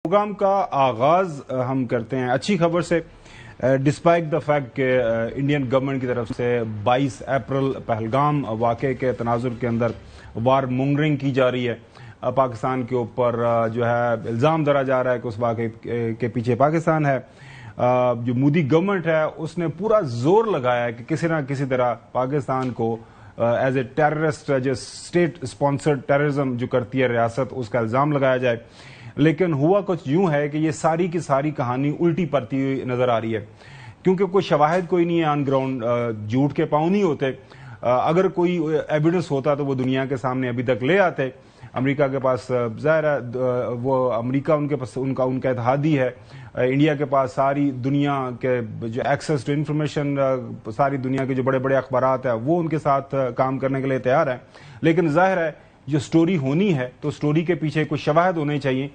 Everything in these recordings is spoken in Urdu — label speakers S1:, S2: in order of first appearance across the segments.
S1: پروگرام کا آغاز ہم کرتے ہیں اچھی خبر سے. ڈسپائٹ دا فیکٹ کہ انڈین گورنمنٹ کی طرف سے 22 اپریل پہلگام واقعے کے تناظر کے اندر وار مونگرنگ کی جا رہی ہے. پاکستان کے اوپر جو ہے الزام دھرا جا رہا ہے کہ اس واقعے کے پیچھے پاکستان ہے. جو مودی گورنمنٹ ہے اس نے پورا زور لگایا ہے کہ کسی نہ کسی طرح پاکستان کو ایز اے ٹیررسٹ جو اسٹیٹ اسپانسرڈ ٹیررزم جو کرتی ہے ریاست اس کا الزام لگایا جائے. لیکن ہوا کچھ یوں ہے کہ یہ ساری کی ساری کہانی الٹی پڑتی ہوئی نظر آ رہی ہے کیونکہ کوئی شواہد کوئی نہیں ہے آن گراؤنڈ. جھوٹ کے پاؤں نہیں ہوتے. اگر کوئی ایویڈنس ہوتا تو وہ دنیا کے سامنے ابھی تک لے آتے. امریکہ کے پاس ظاہر ہے وہ امریکہ ان کے پاس ان کا اتحادی ہے. انڈیا کے پاس ساری دنیا کے جو ایکسیس ٹو انفارمیشن ساری دنیا کے جو بڑے بڑے اخبارات ہیں وہ ان کے ساتھ کام کرنے کے لیے تیار ہیں. لیکن ظاہر ہے جو سٹوری ہونی ہے تو سٹوری کے پیچھے کچھ شواہد ہونے چاہیے.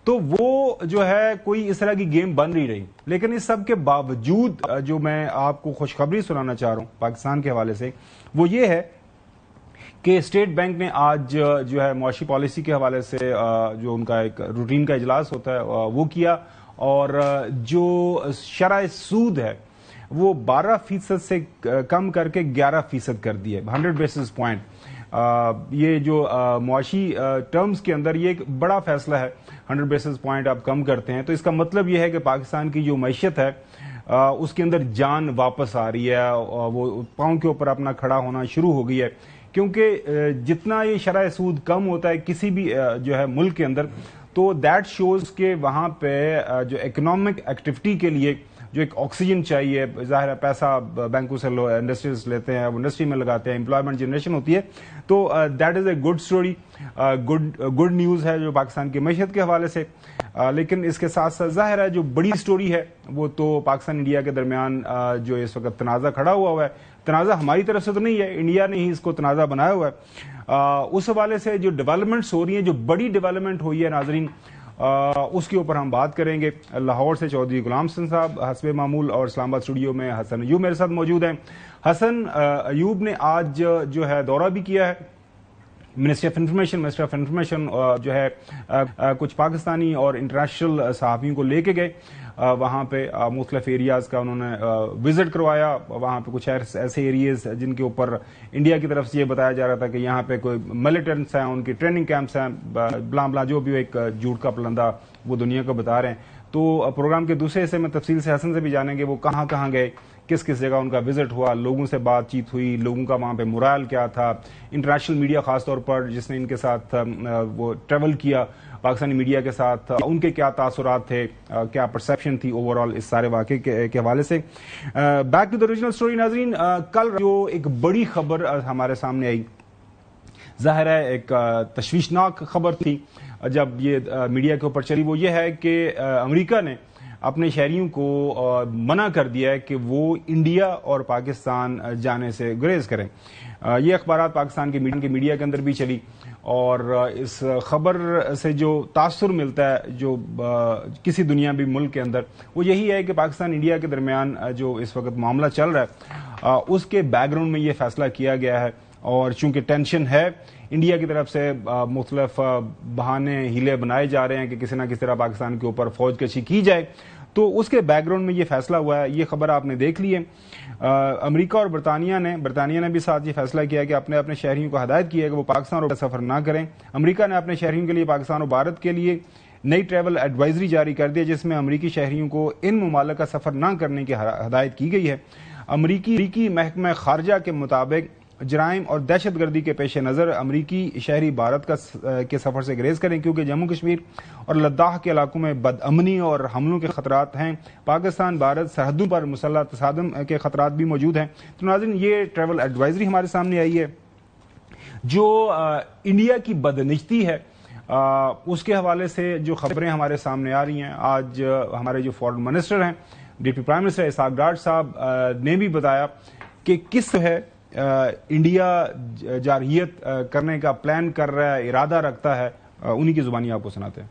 S1: تو وہ جو ہے کوئی اس طرح کی گیم بن نہیں رہی. لیکن اس سب کے باوجود جو میں آپ کو خوشخبری سنانا چاہ رہا ہوں پاکستان کے حوالے سے وہ یہ ہے کہ اسٹیٹ بینک نے آج جو ہے معاشی پالیسی کے حوالے سے جو ان کا ایک روٹین کا اجلاس ہوتا ہے وہ کیا اور جو شرح سود ہے وہ 12% سے کم کر کے 11% کر دی ہے. 100 بیسس پوائنٹ. یہ جو معاشی ٹرمز کے اندر یہ ایک بڑا فیصلہ ہے. 100 بیسس پوائنٹ آپ کم کرتے ہیں تو اس کا مطلب یہ ہے کہ پاکستان کی جو معیشت ہے اس کے اندر جان واپس آ رہی ہے. وہ پاؤں کے اوپر اپنا کھڑا ہونا شروع ہو گئی ہے کیونکہ جتنا یہ شرح سود کم ہوتا ہے کسی بھی جو ہے ملک کے اندر تو دیٹ شوز کہ وہاں پہ جو اکنامک ایکٹیویٹی کے لیے جو ایک آکسیجن چاہیے. ظاہر ہے پیسہ بینکوں سے انڈسٹریز لیتے ہیں وہ انڈسٹری میں لگاتے ہیں امپلائمنٹ جنریشن ہوتی ہے. تو that is a good story good news ہے جو پاکستان کی معیشت کے حوالے سے. لیکن اس کے ساتھ ساتھ ظاہر ہے جو بڑی اسٹوری ہے وہ تو پاکستان انڈیا کے درمیان جو اس وقت تنازع کھڑا ہوا ہے. تنازع ہماری طرف سے تو نہیں ہے, انڈیا نے ہی اس کو تنازع بنایا ہوا ہے. اس حوالے سے جو ڈیولپمنٹس ہو رہی ہیں جو بڑی ڈیولپمنٹ ہوئی ہے ناظرین اس کے اوپر ہم بات کریں گے. لاہور سے چودھری غلام حسن صاحب حسب معمول اور اسلام آباد اسٹوڈیو میں حسن ایوب میرے ساتھ موجود ہیں. حسن ایوب نے آج جو ہے دورہ بھی کیا ہے منسٹری آف انفارمیشن جو ہے کچھ پاکستانی اور انٹرنیشنل صحافیوں کو لے کے گئے وہاں پہ مختلف ایریاز کا انہوں نے وزٹ کروایا. وہاں پہ کچھ ایسے ایریاز جن کے اوپر انڈیا کی طرف سے یہ بتایا جا رہا تھا کہ یہاں پہ کوئی ملیٹنٹس ہیں ان کی ٹریننگ کیمپس ہیں بلا جو بھی ایک جھوٹ کا پلندہ وہ دنیا کو بتا رہے ہیں. تو پروگرام کے دوسرے حصے میں تفصیل سے حسن سے بھی جانیں گے وہ کہاں کہاں گئے کس کس جگہ ان کا وزٹ ہوا لوگوں سے بات چیت ہوئی لوگوں کا وہاں پہ مورائل کیا تھا. انٹرنیشنل میڈیا خاص طور پر جس نے ان کے ساتھ وہ ٹریول کیا پاکستانی میڈیا کے ساتھ ان کے کیا تاثرات تھے کیا پرسیپشن تھی اوور آل اس سارے واقعے کے حوالے سے. Back to the original story ناظرین. کل جو ایک بڑی خبر ہمارے سامنے آئی ظاہر ہے ایک تشویشناک خبر تھی جب یہ میڈیا کے اوپر چلی وہ یہ ہے کہ امریکہ نے اپنے شہریوں کو منع کر دیا ہے کہ وہ انڈیا اور پاکستان جانے سے گریز کریں. یہ اخبارات پاکستان کے میڈیا کے اندر بھی چلی اور اس خبر سے جو تاثر ملتا ہے جو کسی دنیا بھی ملک کے اندر وہ یہی ہے کہ پاکستان انڈیا کے درمیان جو اس وقت معاملہ چل رہا ہے اس کے بیک گراؤنڈ میں یہ فیصلہ کیا گیا ہے. اور چونکہ ٹینشن ہے انڈیا کی طرف سے مختلف بہانے ہیلے بنائے جا رہے ہیں کہ کسی نہ کسی طرح پاکستان کے اوپر فوج کشی کی جائے تو اس کے بیک گراؤنڈ میں یہ فیصلہ ہوا ہے. یہ خبر آپ نے دیکھ لی ہے. امریکہ اور برطانیہ نے بھی ساتھ یہ فیصلہ کیا کہ اپنے شہریوں کو ہدایت کی ہے کہ وہ پاکستان اور سفر نہ کریں. امریکہ نے اپنے شہریوں کے لیے پاکستان اور بھارت کے لیے نئی ٹریول ایڈوائزری جاری کر دی جس میں امریکی شہریوں کو ان ممالک کا سفر نہ کرنے کی ہدایت کی گئی ہے. امریکی محکمہ خارجہ کے مطابق جرائم اور دہشت گردی کے پیش نظر امریکی شہری بھارت کے سفر سے گریز کریں کیونکہ جموں کشمیر اور لداخ کے علاقوں میں بدامنی اور حملوں کے خطرات ہیں. پاکستان بھارت سرحدوں پر مسلح تصادم کے خطرات بھی موجود ہیں. تو ناظرین یہ ٹریول ایڈوائزری ہمارے سامنے آئی ہے جو انڈیا کی بدنجتی ہے اس کے حوالے سے جو خبریں ہمارے سامنے آ رہی ہیں. آج ہمارے جو فورن منسٹر ہیں deputy prime minister Ishaq Dar صاحب نے بھی بتایا کہ کس ہے انڈیا جارحیت کرنے کا پلان کر رہا ہے ارادہ رکھتا ہے. انہی کی زبانی آپ کو سناتے ہیں.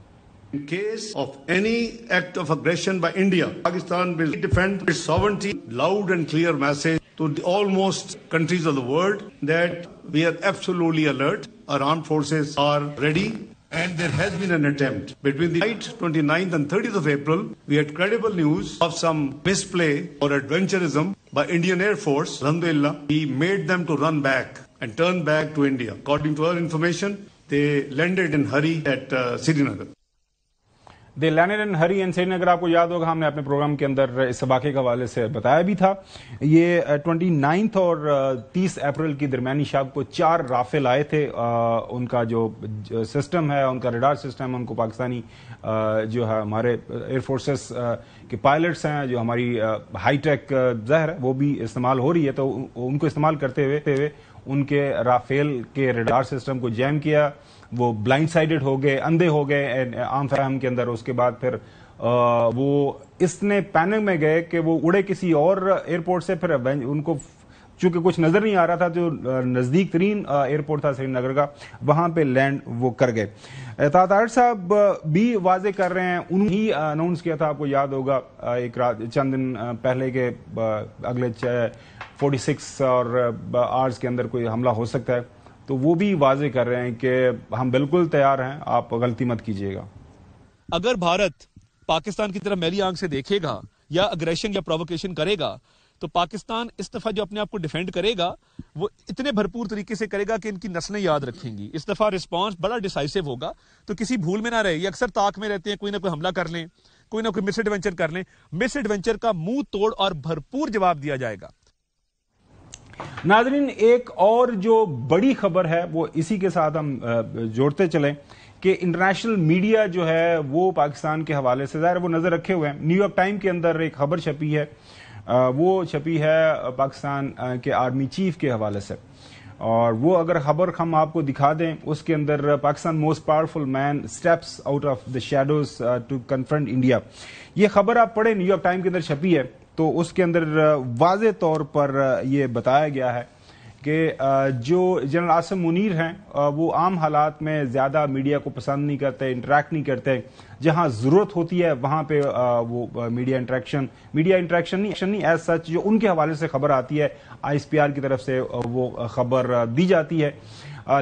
S2: In case of any act of aggression by India, Pakistan will defend its sovereignty. Loud and clear message to almost countries of the world that we are absolutely alert. Our armed forces are ready And there has been an attempt. Between the night 29th and 30th of April, we had credible news of some misplay or adventurism by Indian Air Force. Alhamdulillah, we made them to run back and turn back to India. According to our information, they landed in hurry at Srinagar.
S1: They land in hurry and Srinagar. آپ کو یاد ہوگا ہم نے اپنے پروگرام کے اندر اس واقعے کے حوالے سے بتایا بھی تھا. یہ 29 اور 30 اپریل کی درمیانی شب کو 4 رافیل آئے تھے. ان کا جو سسٹم ہے, ان کا ریڈار سسٹم, ان کو پاکستانی جو ہے ہمارے ایئر فورسز کے پائلٹس ہیں, جو ہماری ہائی ٹیک ظاہر ہے وہ بھی استعمال ہو رہی ہے, تو ان کو استعمال کرتے ہوئے ان کے رافیل کے ریڈار سسٹم کو جیم کیا. وہ بلائنڈ سائیڈڈ ہو گئے, اندھے ہو گئے عام فراہم کے اندر. اس کے بعد پھر وہ اتنے پینک میں گئے کہ وہ اڑے کسی اور ایئرپورٹ سے. پھر ان کو چونکہ کچھ نظر نہیں آ رہا تھا, جو نزدیک ترین ایئرپورٹ تھا سری نگر کا, وہاں پہ لینڈ وہ کر گئے. طاہر صاحب بھی واضح کر رہے ہیں, انہوں نے ہی اناؤنس کیا تھا, آپ کو یاد ہوگا ایک رات چند دن پہلے کے اگلے 46 اور آورز کے اندر کوئی حملہ ہو سکتا ہے. تو وہ بھی واضح کر رہے ہیں کہ ہم بالکل تیار ہیں, آپ غلطی مت کیجیے گا.
S3: اگر بھارت پاکستان کی طرف میلی آنکھ سے دیکھے گا یا اگریشن یا پرووکیشن کرے گا, تو پاکستان اس دفعہ جو اپنے آپ کو ڈیفینڈ کرے گا وہ اتنے بھرپور طریقے سے کرے گا کہ ان کی نسلیں یاد رکھیں گی. اس دفعہ رسپانس بڑا ڈیسائسو ہوگا, تو کسی بھول میں نہ رہے. یہ اکثر طاق میں رہتے ہیں, کوئی نہ کوئی حملہ کر لیں, کوئی نہ کوئی مس ایڈونچر کر لیں. مس ایڈونچر کا منہ توڑ اور بھرپور جواب دیا جائے گا.
S1: ناظرین, ایک اور جو بڑی خبر ہے وہ اسی کے ساتھ ہم جوڑتے چلیں کہ انٹرنیشنل میڈیا جو ہے وہ پاکستان کے حوالے سے ظاہر وہ نظر رکھے ہوئے ہیں. نیو یارک ٹائم کے اندر ایک خبر چھپی ہے, وہ چھپی ہے پاکستان کے آرمی چیف کے حوالے سے, اور وہ اگر خبر ہم آپ کو دکھا دیں, اس کے اندر Pakistan most powerful man steps out of the shadows to confront India. یہ خبر آپ پڑھیں, نیو یارک ٹائم کے اندر چھپی ہے, تو اس کے اندر واضح طور پر یہ بتایا گیا ہے کہ جو جنرل عاصم منیر ہیں وہ عام حالات میں زیادہ میڈیا کو پسند نہیں کرتے, انٹریکٹ نہیں کرتے. جہاں ضرورت ہوتی ہے وہاں پہ وہ میڈیا انٹریکشن نہیں ایز سچ جو ان کے حوالے سے خبر آتی ہے آئی ایس پی آر کی طرف سے وہ خبر دی جاتی ہے.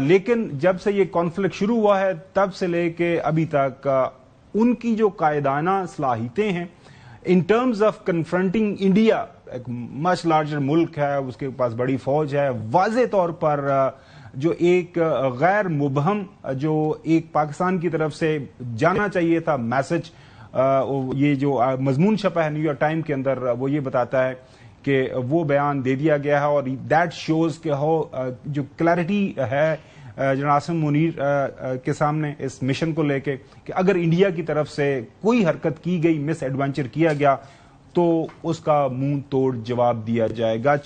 S1: لیکن جب سے یہ کانفلکٹ شروع ہوا ہے تب سے لے کے ابھی تک ان کی جو قائدانہ صلاحیتیں ہیں in terms of confronting India, ایک مچ لارجر ملک ہے, اس کے پاس بڑی فوج ہے, واضح طور پر جو ایک غیر مبہم جو ایک پاکستان کی طرف سے جانا چاہیے تھا میسج, یہ جو مضمون چھپا ہے نیو یارک ٹائم کے اندر, وہ یہ بتاتا ہے کہ وہ بیان دے دیا گیا ہے. اور دیٹ شوز کہ جو کلیئرٹی ہے جنرل عاصم منیر کے سامنے اس مشن کو لے کے, کہ اگر انڈیا کی طرف سے کوئی حرکت کی گئی, مس ایڈونچر کیا گیا, تو اس کا منہ توڑ جواب دیا جائے گا.